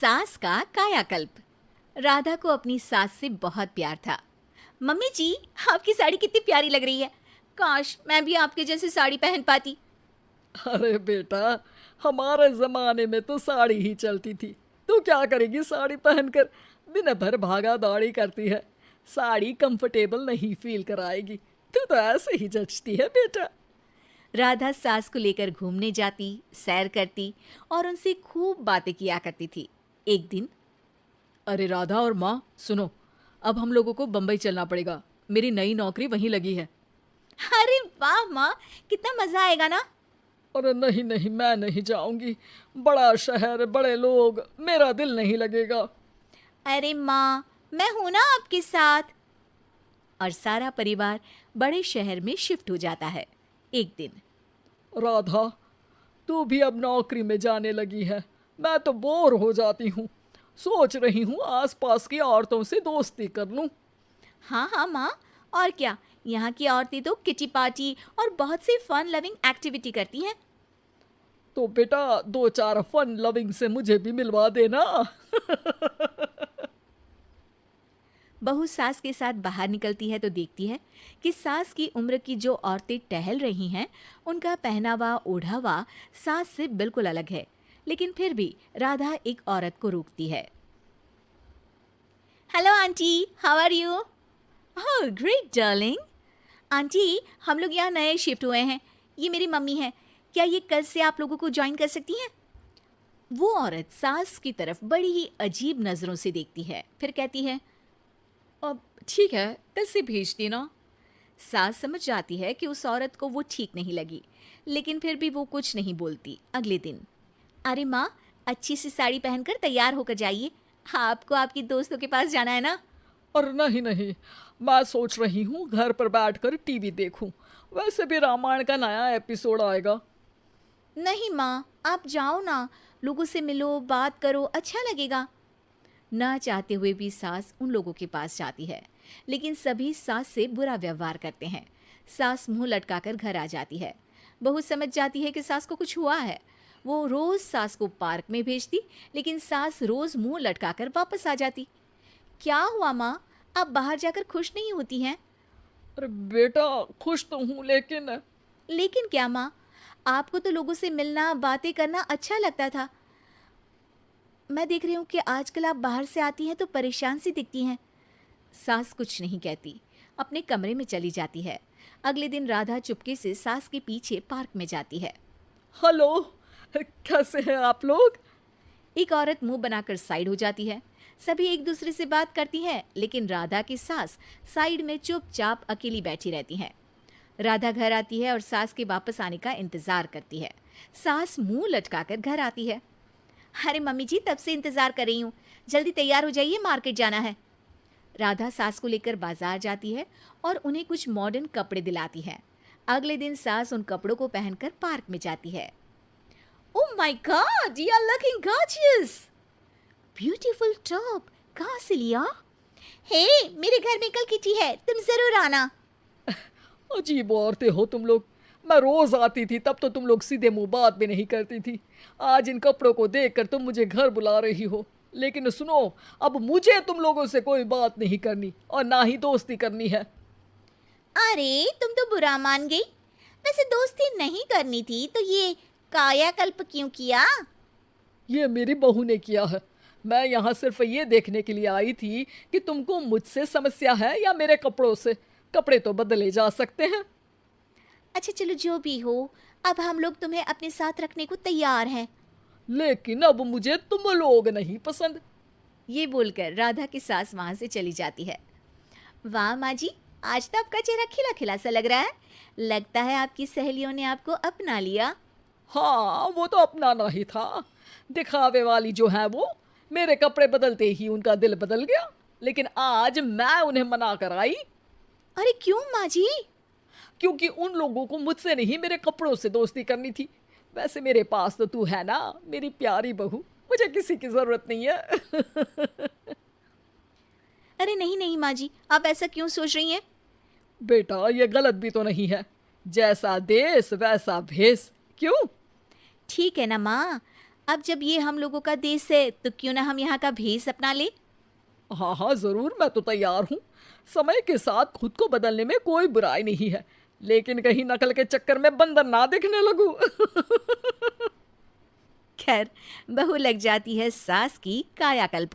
सास का कायाकल्प। राधा को अपनी सास से बहुत प्यार था। मम्मी जी, आपकी साड़ी कितनी प्यारी लग रही है। काश मैं भी आपके जैसे साड़ी पहन पाती। अरे बेटा, हमारे जमाने में तो साड़ी ही चलती थी। तू क्या करेगी साड़ी पहनकर? दिन भर भागा दौड़ी करती है। साड़ी कंफर्टेबल नहीं फील कराएगी। तू तो ऐसे ही जचती है बेटा। राधा सास को लेकर घूमने जाती, सैर करती और उनसे खूब बातें किया करती थी। एक दिन, अरे राधा और माँ सुनो, अब हम लोगों को बम्बई चलना पड़ेगा। मेरी नई नौकरी वहीं लगी है। अरे वाह माँ, कितना मजा आएगा ना। अरे नहीं नहीं, मैं नहीं जाऊंगी। बड़ा शहर, बड़े लोग, मेरा दिल नहीं लगेगा। अरे माँ, मैं हूं ना आपके साथ। और सारा परिवार बड़े शहर में शिफ्ट हो जाता है। एक दिन, राधा, तू भी अब नौकरी में जाने लगी है। मैं तो बोर हो जाती हूँ। सोच रही हूँ आसपास की औरतों से दोस्ती कर लूँ। हाँ हाँ माँ, और क्या। यहाँ की औरतें तो किटी पार्टी और बहुत सी फन लविंग एक्टिविटी करती हैं। तो बेटा, दो चार फन लविंग से मुझे भी मिलवा देना। बहू सास के साथ बाहर निकलती है तो देखती है कि सास की उम्र की जो औरतें टहल रही हैं, उनका पहनावा ओढ़ावा सास से बिल्कुल अलग है। लेकिन फिर भी राधा एक औरत को रोकती है। Hello auntie, how are you? Oh great darling. Auntie, हम लोग यहाँ नए शिफ्ट हुए हैं। ये मेरी मम्मी है। क्या ये कल से आप लोगों को ज्वाइन कर सकती हैं? वो औरत सास की तरफ बड़ी ही अजीब नज़रों से देखती है, फिर कहती है, अब ठीक है, कल से भेज देना। सास समझ जाती है कि उस औरत को वो ठीक नहीं लगी, लेकिन फिर भी वो कुछ नहीं बोलती। अगले दिन, अरे माँ, अच्छी सी साड़ी पहनकर तैयार होकर जाइए। आपको आपकी दोस्तों के पास जाना है ना। और नहीं नहीं, मैं सोच रही हूँ घर पर बैठकर टीवी देखूं। वैसे भी रामायण का नया एपिसोड आएगा। नहीं माँ, आप जाओ ना, लोगों से मिलो, बात करो, अच्छा लगेगा। ना चाहते हुए भी सास उन लोगों के पास जाती है, लेकिन सभी सास से बुरा व्यवहार करते हैं। सास मुंह लटकाकर घर आ जाती है। बहू समझ जाती है कि सास को कुछ हुआ है। वो रोज सास को पार्क में भेजती, लेकिन सास रोज मुंह लटकाकर वापस आ जाती। क्या हुआ माँ, आप बाहर जाकर खुश नहीं होती हैं? अरे बेटा, खुश तो हूँ लेकिन लेकिन क्या माँ, आपको तो लोगों से मिलना, बातें करना अच्छा लगता था। मैं देख रही हूँ कि आजकल आप बाहर से आती हैं तो परेशान सी दिखती हैं। सास कुछ नहीं कहती, अपने कमरे में चली जाती है। अगले दिन राधा चुपके से सास के पीछे पार्क में जाती है। हेलो, कैसे हैं आप लोग? एक औरत मुंह बनाकर साइड हो जाती है। सभी एक दूसरे से बात करती हैं, लेकिन राधा की सास साइड में चुपचाप अकेली बैठी रहती हैं। राधा घर आती है और सास के वापस आने का इंतजार करती है। सास मुंह लटकाकर घर आती है। अरे मम्मी जी, तब से इंतजार कर रही हूँ, जल्दी तैयार हो जाइए, मार्केट जाना है। राधा सास को लेकर बाजार जाती है और उन्हें कुछ मॉडर्न कपड़े दिलाती है। अगले दिन सास उन कपड़ों को पहनकर पार्क में जाती है। Oh my God, you are looking gorgeous. Beautiful top, कहाँ से लिया? हे, मेरे घर में कल किटी है, तुम जरूर आना। अजीब औरतें हो तुम लोग। मैं रोज आती थी, तब तो तुम लोग सीधे मुंह बात भी नहीं करती थी। आज इन कपड़ों को देखकर तुम मुझे घर बुला रही हो। लेकिन सुनो, अब मुझे तुम लोगों से कोई बात नहीं करनी और ना ही दोस्ती करनी है। अरे तुम तो बुरा मान गई। वैसे दोस्ती नहीं करनी थी तो ये कायाकल्प क्यों किया? ये मेरी बहू ने किया है। मैं यहाँ सिर्फ ये देखने के लिए आई थी कि तुमको मुझसे समस्या है या मेरे कपड़ों से। कपड़े तो बदले जा सकते हैं। अच्छा चलो, जो भी हो, अब हम लोग तुम्हें अपने साथ रखने को तैयार हैं। लेकिन अब मुझे तुम लोग नहीं पसंद। ये बोलकर राधा की सास वहां से चली जाती है। वाह माँ जी, आज तो आपका चेहरा खिला खिला सा लग रहा है। लगता है आपकी सहेलियों ने आपको अपना लिया। हाँ, वो तो अपनाना ही था। दिखावे वाली जो है वो, मेरे कपड़े बदलते ही उनका दिल बदल गया। लेकिन आज मैं उन्हें मना कर आई, अरे क्यों माँ जी? क्योंकि उन लोगों को मुझसे नहीं, मेरे कपड़ों से दोस्ती करनी थी। वैसे मेरे पास तो तू है ना, मेरी प्यारी बहू। मुझे किसी की जरूरत नहीं है। अरे नहीं नहीं माँ जी, आप ऐसा क्यों सोच रही हैं? बेटा, ये गलत भी तो नहीं है। जैसा देश वैसा भेष। क्यों? ठीक है ना माँ, अब जब ये हम लोगों का देश है तो क्यों ना हम यहाँ का भेष अपना ले। हाँ हाँ जरूर, मैं तो तैयार हूँ। समय के साथ खुद को बदलने में कोई बुराई नहीं है, लेकिन कहीं नकल के चक्कर में बंदर ना दिखने लगूं। खैर, बहू लग जाती है सास की कायाकल्प।